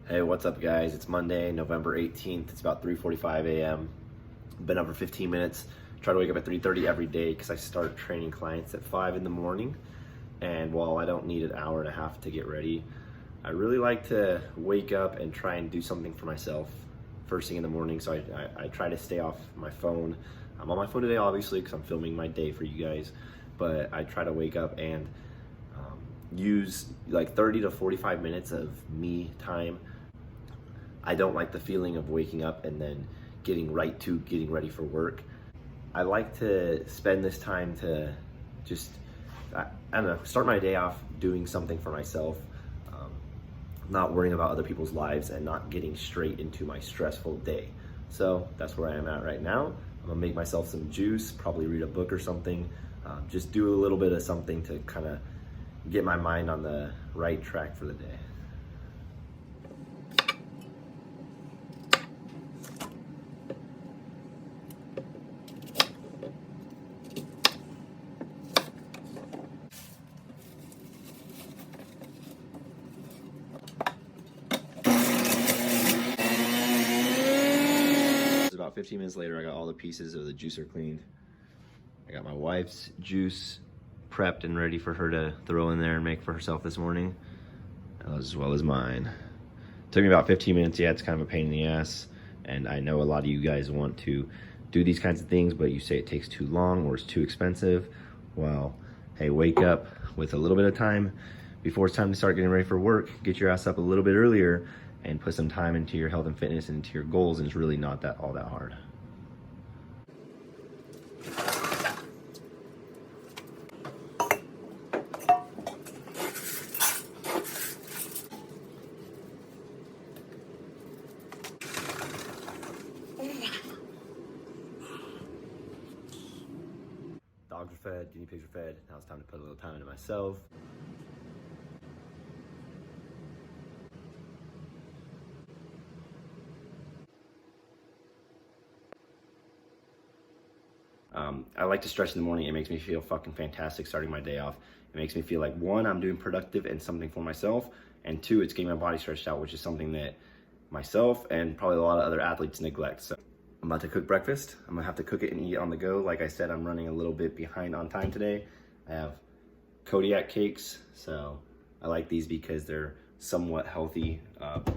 Hey, what's up guys? It's Monday, November 18th. It's about 3:45 a.m. Been up for 15 minutes. Try to wake up at 3:30 every day because I start training clients at 5 in the morning. And while I don't need an hour and a half to get ready, I really like to wake up and try and do something for myself first thing in the morning. So I try to stay off my phone. I'm on my phone today, obviously, because I'm filming my day for you guys. But I try to wake up and use like 30 to 45 minutes of me time. I don't like the feeling of waking up and then getting ready for work. I like to spend this time to just, I don't know, start my day off doing something for myself, not worrying about other people's lives and not getting straight into my stressful day. So that's where I am at right now. I'm gonna make myself some juice, probably read a book or something, just do a little bit of something to kind of get my mind on the right track for the day. About 15 minutes later, I got all the pieces of the juicer cleaned. I got my wife's juice prepped and ready for her to throw in there and make for herself this morning, as well as mine. Took me about 15 minutes. Yeah, it's kind of a pain in the ass, and I know a lot of you guys want to do these kinds of things, but you say it takes too long or it's too expensive. Well, hey, wake up with a little bit of time before it's time to start getting ready for work. Get your ass up a little bit earlier and put some time into your health and fitness and into your goals, and it's really not all that hard. Dogs are fed, guinea pigs are fed. Now it's time to put a little time into myself. I like to stretch in the morning. It makes me feel fucking fantastic starting my day off. It makes me feel like, one, I'm doing productive and something for myself, and two, it's getting my body stretched out, which is something that myself and probably a lot of other athletes neglect. So I'm about to cook breakfast. I'm gonna have to cook it and eat on the go. Like I said, I'm running a little bit behind on time today. I have Kodiak cakes, so I like these because they're somewhat healthy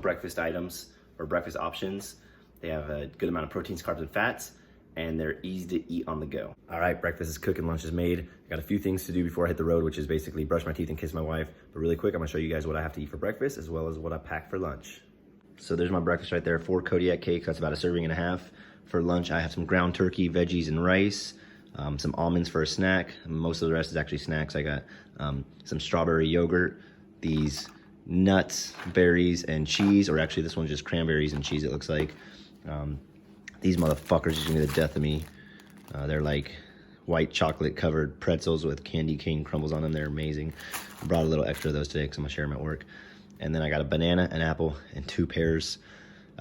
breakfast items or breakfast options. They have a good amount of proteins, carbs, and fats, and they're easy to eat on the go. All right, breakfast is cooking, lunch is made. I got a few things to do before I hit the road, which is basically brush my teeth and kiss my wife. But really quick, I'm gonna show you guys what I have to eat for breakfast as well as what I pack for lunch. So there's my breakfast right there, 4 Kodiak cakes. That's about a serving and a half. For lunch, I have some ground turkey, veggies, and rice. Some almonds for a snack. Most of the rest is actually snacks. I got some strawberry yogurt, these nuts, berries, and cheese, or actually this one's just cranberries and cheese, it looks like. These motherfuckers are gonna be the death of me. They're like white chocolate covered pretzels with candy cane crumbles on them. They're amazing. I brought a little extra of those today because I'm gonna share them at work. And then I got a banana, an apple, and 2 pears.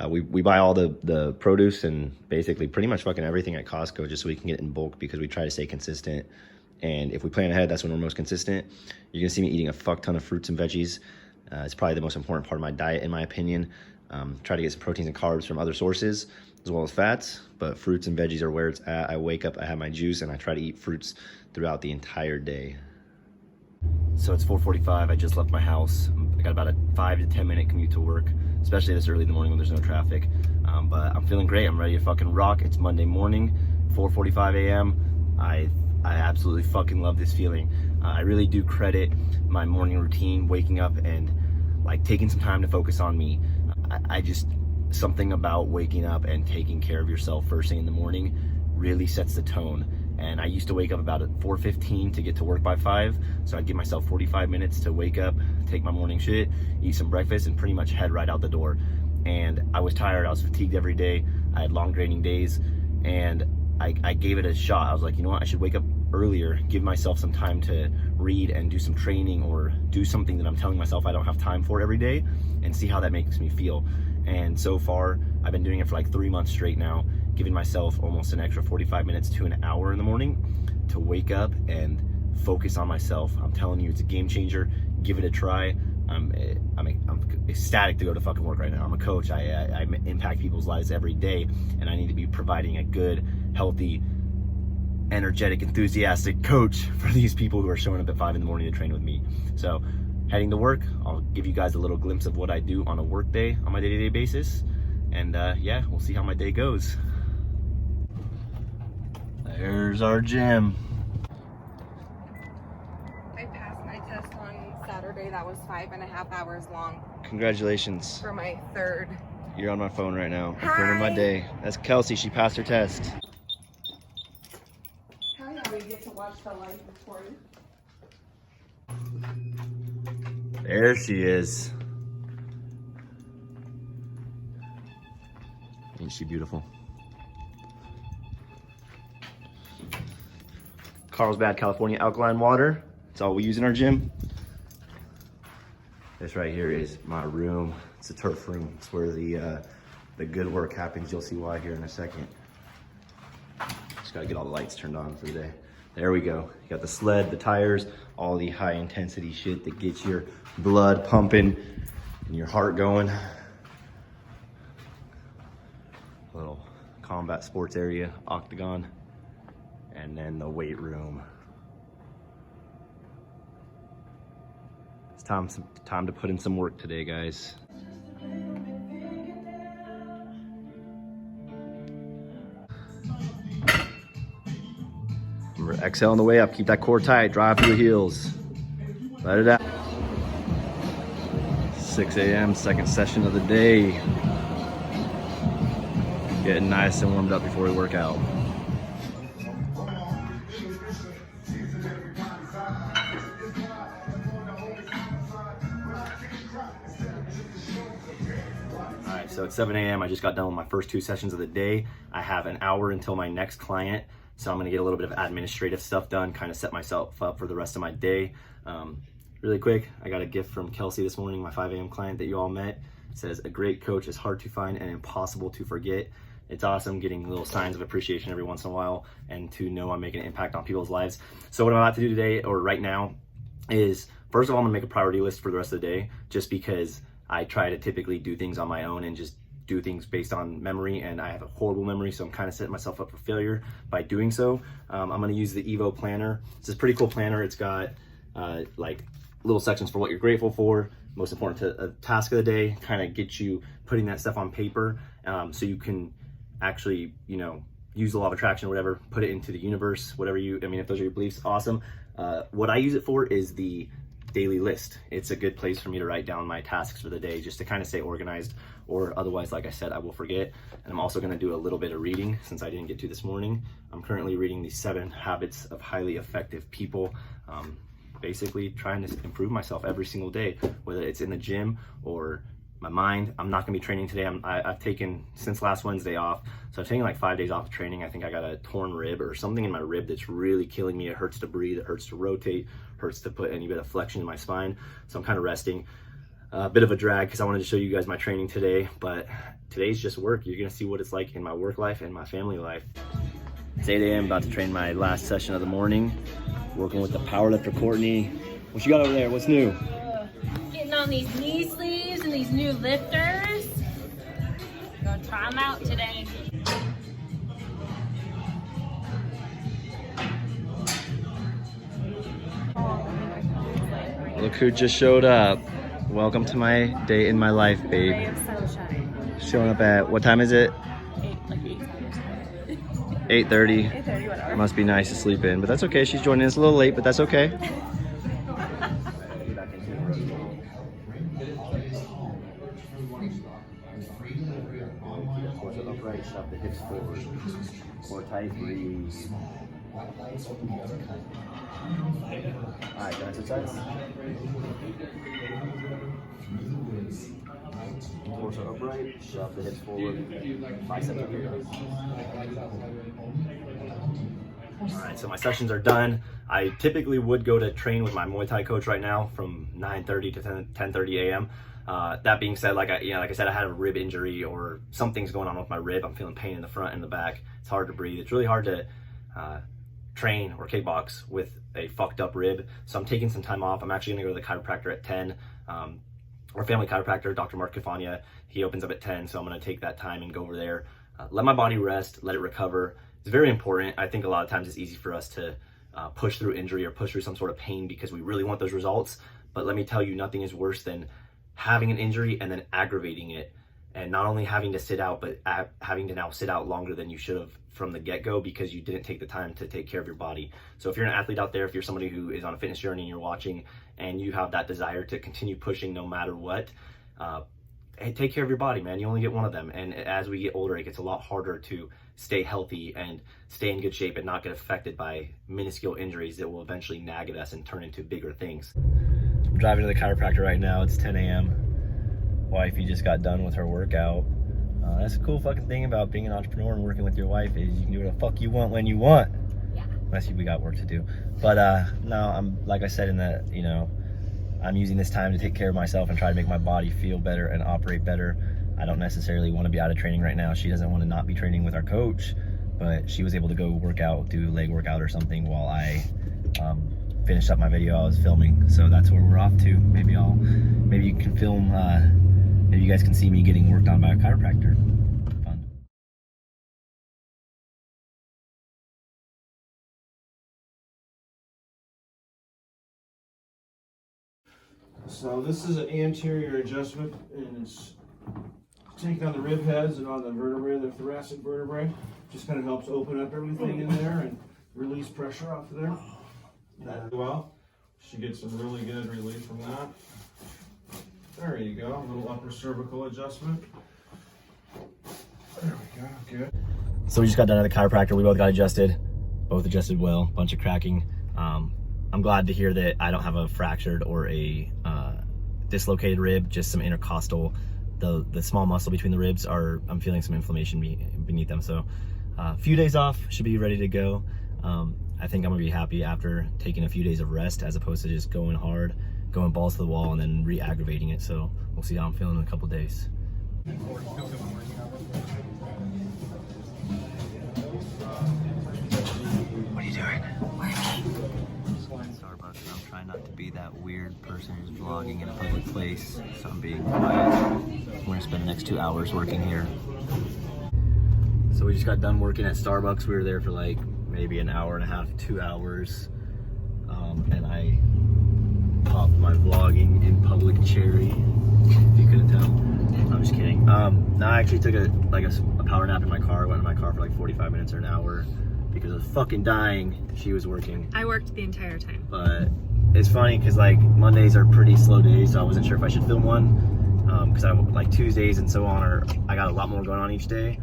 We buy all the produce and basically pretty much fucking everything at Costco just so we can get it in bulk because we try to stay consistent. And if we plan ahead, that's when we're most consistent. You're gonna see me eating a fuck ton of fruits and veggies. It's probably the most important part of my diet, in my opinion. Try to get some proteins and carbs from other sources, as well as fats, but fruits and veggies are where it's at. I wake up, I have my juice, and I try to eat fruits throughout the entire day. So it's 4:45, I just left my house. I got about a 5 to 10 minute commute to work, especially this early in the morning when there's no traffic. But I'm feeling great, I'm ready to fucking rock. It's Monday morning, 4:45 a.m. I absolutely fucking love this feeling. I really do credit my morning routine, waking up and like taking some time to focus on me. I just, something about waking up and taking care of yourself first thing in the morning really sets the tone. And I used to wake up about at 4:15 to get to work by 5, so I'd give myself 45 minutes to wake up, take my morning shit, eat some breakfast, and pretty much head right out the door. And I was tired, I was fatigued every day, I had long draining days, and I gave it a shot. I was like, you know what, I should wake up earlier, give myself some time to read and do some training or do something that I'm telling myself I don't have time for every day, and see how that makes me feel. And so far, I've been doing it for like 3 months straight now, giving myself almost an extra 45 minutes to an hour in the morning to wake up and focus on myself. I'm telling you, it's a game changer. Give it a try. I'm ecstatic to go to fucking work right now. I'm a coach. I impact people's lives every day, and I need to be providing a good, healthy, energetic, enthusiastic coach for these people who are showing up at 5 in the morning to train with me. So heading to work, I'll give you guys a little glimpse of what I do on a work day on my day-to-day basis. And yeah, we'll see how my day goes. There's our gym. I passed my test on Saturday. That was 5.5 hours long. Congratulations. For my third. You're on my phone right now. Hi. Recording my day. That's Kelsey. She passed her test. Hell yeah, we get to watch the live recording. There she is. Ain't she beautiful? Carlsbad, California alkaline water. It's all we use in our gym. This right here is my room. It's a turf room. It's where the good work happens. You'll see why here in a second. Just gotta get all the lights turned on for the day. There we go. You got the sled, the tires, all the high intensity shit that gets your blood pumping and your heart going. Little combat sports area, octagon, and then the weight room. It's time to put in some work today, guys. Remember, exhale on the way up. Keep that core tight. Drive through the heels. Let it out. 6 a.m., second session of the day. Getting nice and warmed up before we work out. Alright, so it's 7 a.m. I just got done with my first 2 sessions of the day. I have an hour until my next client, so I'm gonna get a little bit of administrative stuff done, kind of set myself up for the rest of my day. Really quick, I got a gift from Kelsey this morning, my 5 a.m. client that you all met. It says, "A great coach is hard to find and impossible to forget." It's awesome getting little signs of appreciation every once in a while and to know I'm making an impact on people's lives. So what I'm about to do today, or right now, is first of all, I'm gonna make a priority list for the rest of the day, just because I try to typically do things on my own and just do things based on memory, and I have a horrible memory, so I'm kind of setting myself up for failure by doing so. I'm gonna use the Evo planner. It's a pretty cool planner. It's got like little sections for what you're grateful for, most important to a task of the day, kind of get you putting that stuff on paper, so you can actually, you know, use the law of attraction or whatever, put it into the universe, whatever you, I mean, if those are your beliefs, awesome. What I use it for is the daily list. It's a good place for me to write down my tasks for the day, just to kind of stay organized, or otherwise, like I said, I will forget. And I'm also gonna do a little bit of reading since I didn't get to this morning. I'm currently reading the 7 Habits of Highly Effective People. Basically trying to improve myself every single day, whether it's in the gym or my mind. I'm not gonna be training today. I've taken, since last Wednesday, off. So I've taken like 5 days off of training. I think I got a torn rib or something in my rib that's really killing me. It hurts to breathe, it hurts to rotate, hurts to put any bit of flexion in my spine. So I'm kind of resting. A bit of a drag because I wanted to show you guys my training today, but today's just work. You're gonna see what it's like in my work life and my family life. It's 8 a.m., about to train my last session of the morning. Working with the powerlifter Courtney. What you got over there? What's new? Getting on these knee sleeves and these new lifters. Gonna try them out today. Look who just showed up. Welcome to my day in my life, babe. Ray of sunshine. Showing up at, what time is it? 8:30. 8:30, whatever. Must be nice to sleep in, but that's okay. She's joining us a little late, but that's okay. Upright, shove the hips forward. Core tight, breathe. Alright, exercise. Torso upright, shove the hips forward. Biceps up here. Alright, so my sessions are done. I typically would go to train with my Muay Thai coach right now from 9:30 to 10:30 a.m. That being said, like I said, I had a rib injury or something's going on with my rib. I'm feeling pain in the front and the back. It's hard to breathe. It's really hard to train or kickbox with a fucked up rib. So I'm taking some time off. I'm actually gonna go to the chiropractor at 10. Our family chiropractor, Dr. Mark Cafania, he opens up at 10, so I'm going to take that time and go over there, let my body rest, let it recover. It's very important. I think a lot of times it's easy for us to push through injury or push through some sort of pain because we really want those results. But let me tell you, nothing is worse than having an injury and then aggravating it, and not only having to sit out, but having to now sit out longer than you should have from the get-go because you didn't take the time to take care of your body. So if you're an athlete out there, if you're somebody who is on a fitness journey and you're watching and you have that desire to continue pushing no matter what, hey, take care of your body, man. You only get one of them. And as we get older, it gets a lot harder to stay healthy and stay in good shape and not get affected by minuscule injuries that will eventually nag at us and turn into bigger things. I'm driving to the chiropractor right now. It's 10 a.m. Wifey just got done with her workout. That's a cool fucking thing about being an entrepreneur and working with your wife is you can do what the fuck you want when you want. Yeah. Unless we got work to do. But no, I'm, like I said in the, you know, I'm using this time to take care of myself and try to make my body feel better and operate better. I don't necessarily want to be out of training right now. She doesn't want to not be training with our coach, but she was able to go work out, do a leg workout or something while I finished up my video I was filming. So that's where we're off to. Maybe you can film, maybe you guys can see me getting worked on by a chiropractor. Fun. So this is an anterior adjustment, and it's taking on the rib heads and on the vertebrae, the thoracic vertebrae. Just kind of helps open up everything in there and release pressure off of there. That well, she gets some really good relief from that. There you go, a little upper cervical adjustment. There we go, good. So we just got done at the chiropractor. We both got adjusted, both adjusted well, bunch of cracking. I'm glad to hear that I don't have a fractured or a dislocated rib, just some intercostal. The small muscle between the ribs I'm feeling some inflammation beneath them. So a few days off, should be ready to go. I think I'm gonna be happy after taking a few days of rest as opposed to just going hard, going balls to the wall and then re-aggravating it. So we'll see how I'm feeling in a couple days. What are you doing? Starbucks, and I'm trying not to be that weird person who's vlogging in a public place, so I'm being quiet. I'm gonna spend the next 2 hours working here. So we just got done working at Starbucks. We were there for like maybe an hour and a half, 2 hours, and I popped my vlogging in public cherry, if you couldn't tell. I'm just kidding. No, I actually took a power nap in my car. Went in my car for like 45 minutes or an hour because I was fucking dying. She was working. I worked the entire time. But it's funny because like Mondays are pretty slow days, so I wasn't sure if I should film one because I like Tuesdays and so on, I got a lot more going on each day,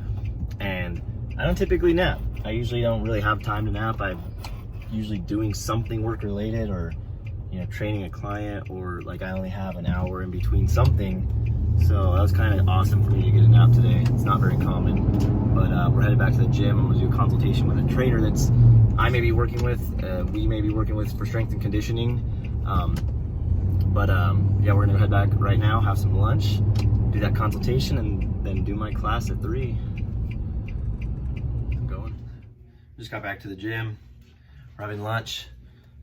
and I don't typically nap. I usually don't really have time to nap. I'm usually doing something work related or, you know, training a client, or like I only have an hour in between something. So that was kind of awesome for me to get a nap today. It's not very common, but we're headed back to the gym. I'm gonna do a consultation with a trainer that's I may be working with, we may be working with for strength and conditioning. Yeah, we're gonna head back right now, have some lunch, do that consultation, and then do my class at 3. I'm going. Just got back to the gym. We're having lunch,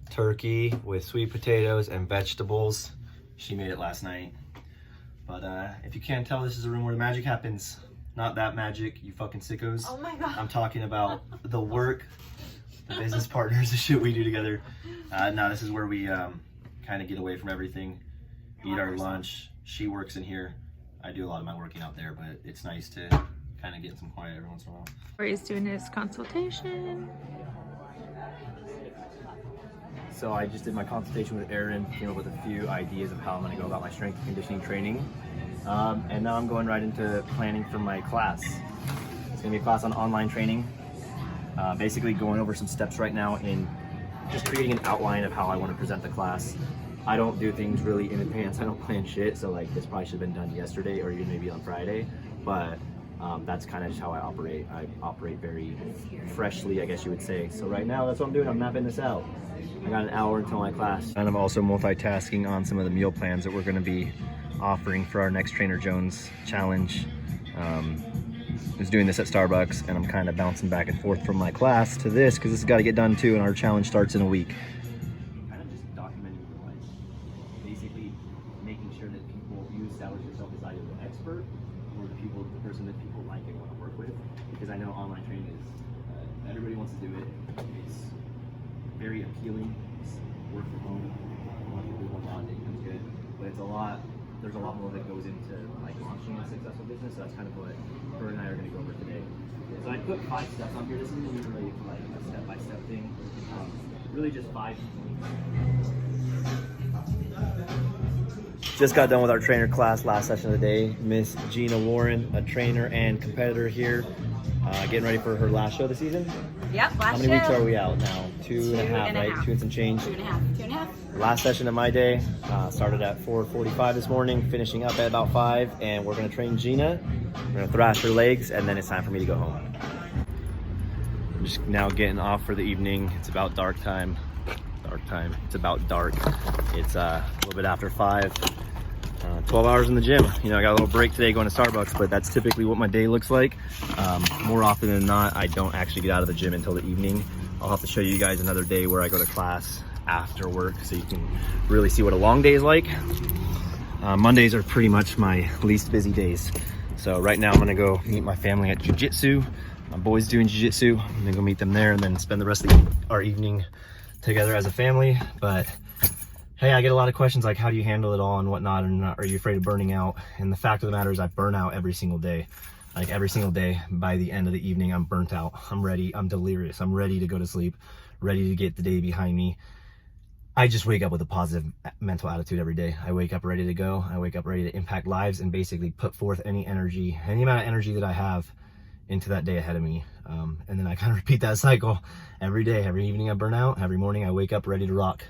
turkey with sweet potatoes and vegetables. She made it last night. But if you can't tell, this is a room where the magic happens. Not that magic, you fucking sickos. Oh my God. I'm talking about the work, the business partners, the shit we do together. No, this is where we kind of get away from everything, eat our lunch. She works in here. I do a lot of my working out there, but it's nice to kind of get some quiet every once in a while. He's doing his consultation. So I just did my consultation with Aaron, came up with a few ideas of how I'm gonna go about my strength and conditioning training. And now I'm going right into planning for my class. It's gonna be a class on online training. Basically going over some steps right now in just creating an outline of how I wanna present the class. I don't do things really in advance. I don't plan shit. So like this probably should have been done yesterday or even maybe on Friday, but that's kind of just how I operate. I operate very freshly, I guess you would say. So right now, that's what I'm doing. I'm mapping this out. I got an hour until my class. And I'm also multitasking on some of the meal plans that we're gonna be offering for our next Trainer Jones challenge. I was doing this at Starbucks, and I'm kind of bouncing back and forth from my class to this because this has got to get done too, and our challenge starts in a week. Kind of just documenting your life, basically making person that people like and want to work with, because I know online training is, everybody wants to do it. It's very appealing. It's work from home. A lot of people want that, income's good, but it's a lot, there's a lot more that goes into like launching a successful business. So that's kind of what her and I are going to go over today. So I put 5 steps on here. This isn't even really like a step-by-step thing. Really just 5 points. Just got done with our trainer class, last session of the day. Miss Gina Warren, a trainer and competitor here, getting ready for her last show of the season. Yep, last How many weeks are we out now? 2.5, right? 2 and some change. 2.5. Last session of my day, started at 4:45 this morning, finishing up at about 5, and we're gonna train Gina. We're gonna thrash her legs, and then it's time for me to go home. I'm just now getting off for the evening. It's about dark time. It's about dark. It's a little bit after 5. 12 hours in the gym. You know, I got a little break today going to Starbucks, but that's typically what my day looks like. More often than not, I don't actually get out of the gym until the evening. I'll have to show you guys another day where I go to class after work so you can really see what a long day is like. Mondays are pretty much my least busy days. So right now I'm gonna go meet my family at jiu-jitsu. My boy's doing jiu-jitsu. I'm gonna go meet them there and then spend the rest of our evening together as a family. But hey, I get a lot of questions like, how do you handle it all and whatnot, and are you afraid of burning out? And the fact of the matter is I burn out every single day. Like every single day, by the end of the evening, I'm burnt out. I'm ready, I'm delirious. I'm ready to go to sleep, ready to get the day behind me. I just wake up with a positive mental attitude every day. I wake up ready to go. I wake up ready to impact lives and basically put forth any energy, any amount of energy that I have into that day ahead of me. And then I kind of repeat that cycle every day. Every evening I burn out. Every morning I wake up ready to rock.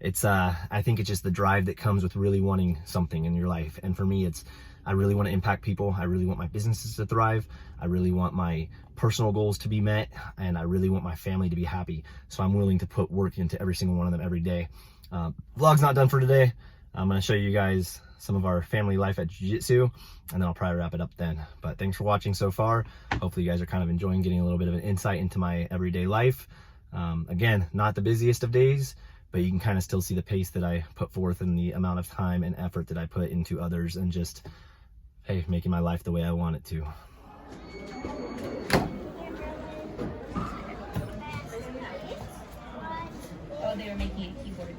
It's I think it's just the drive that comes with really wanting something in your life. And for me, it's I really want to impact people. I really want my businesses to thrive. I really want my personal goals to be met, and I really want my family to be happy. So I'm willing to put work into every single one of them every day. Vlog's not done for today. I'm going to show you guys some of our family life at jiu-jitsu, and then I'll probably wrap it up then. But thanks for watching so far. Hopefully you guys are kind of enjoying getting a little bit of an insight into my everyday life. Again, not the busiest of days, but you can kind of still see the pace that I put forth and the amount of time and effort that I put into others, and just, hey, making my life the way I want it to. Oh, they were making a keyboard.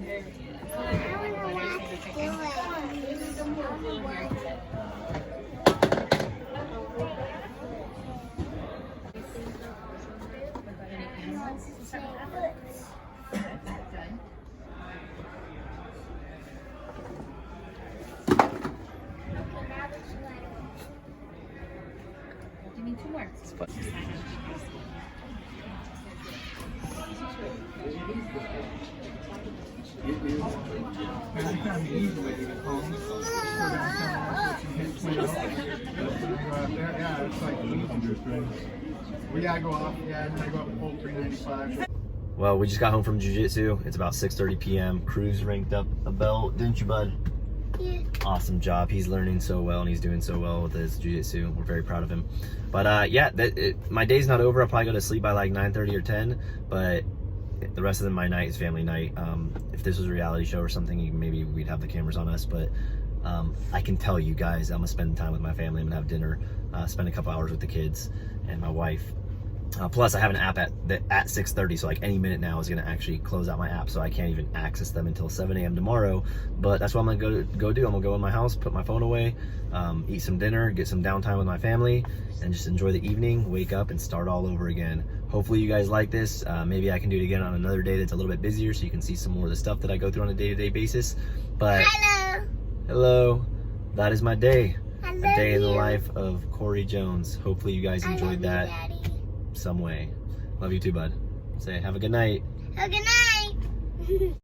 Give me 2 more. We gotta go off, and I go up full 395. Well, we just got home from jiu-jitsu. It's about 6:30 p.m. Cruz ranked up a belt, didn't you, bud? Yeah. Awesome job. He's learning so well, and he's doing so well with his jiu-jitsu. We're very proud of him. But yeah, my day's not over. I'll probably go to sleep by like 9:30 or 10, but the rest of my night is family night. If this was a reality show or something, maybe we'd have the cameras on us, but I can tell you guys, I'm gonna spend time with my family. I'm gonna have dinner, spend a couple hours with the kids and my wife. Plus I have an app at 6:30, so like any minute now is gonna actually close out my app, so I can't even access them until 7 a.m. tomorrow. But that's what I'm gonna go do. I'm gonna go in my house, put my phone away, eat some dinner, get some downtime with my family, and just enjoy the evening, wake up and start all over again. Hopefully you guys like this. Maybe I can do it again on another day that's a little bit busier, so you can see some more of the stuff that I go through on a day-to-day basis. But hello, that is my day. A day in the life of Corey Jones. Hopefully you guys enjoyed that. Daddy. Some way. Love you too, bud. Say have a good night. Have a good night.